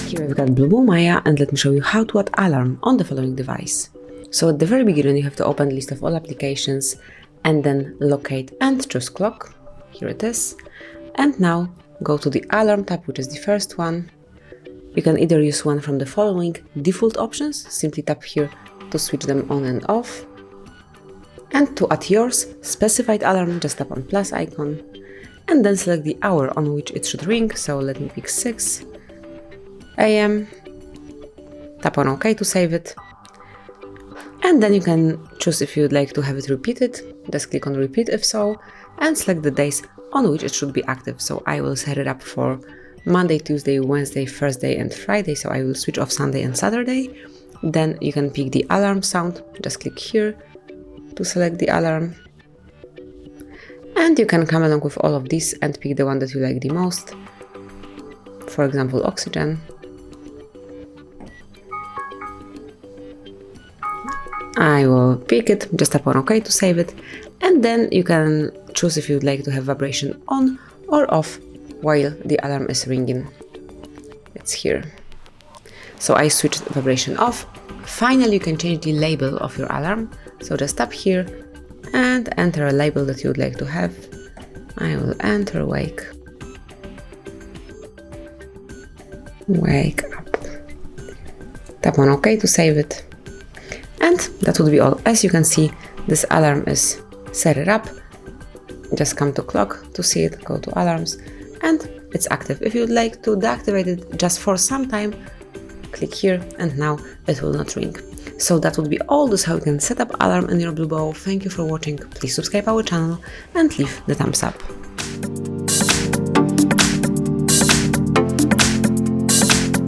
Here I've got BLUBOO Maya, and let me show you how to add alarm on the following device. So at the very beginning you have to open list of all applications and then locate and choose clock. Here it is. And now go to the alarm tab, which is the first one. You can either use one from the following default options, simply tap here to switch them on and off. And to add yours specified alarm, just tap on plus icon and then select the hour on which it should ring. So let me pick 6 AM. Tap on OK to save it. And then you can choose if you'd like to have it repeated. Just click on repeat if so, and select the days on which it should be active. So I will set it up for Monday, Tuesday, Wednesday, Thursday and Friday. So I will switch off Sunday and Saturday. Then you can pick the alarm sound. Just click here to select the alarm. And you can come along with all of these and pick the one that you like the most. For example, oxygen. I will pick it, just tap on OK to save it, and then you can choose if you'd like to have vibration on or off while the alarm is ringing. It's here. So I switched vibration off. Finally, you can change the label of your alarm. So just tap here and enter a label that you would like to have. I will enter wake. Wake up. Tap on OK to save it. And that would be all. As you can see, this alarm is set it up. Just come to clock to see it, go to alarms, and it's active. If you'd like to deactivate it just for some time, click here and now it will not ring. So that would be all. This is how you can set up alarm in your BLUBOO. Thank you for watching. Please subscribe our channel and leave the thumbs up.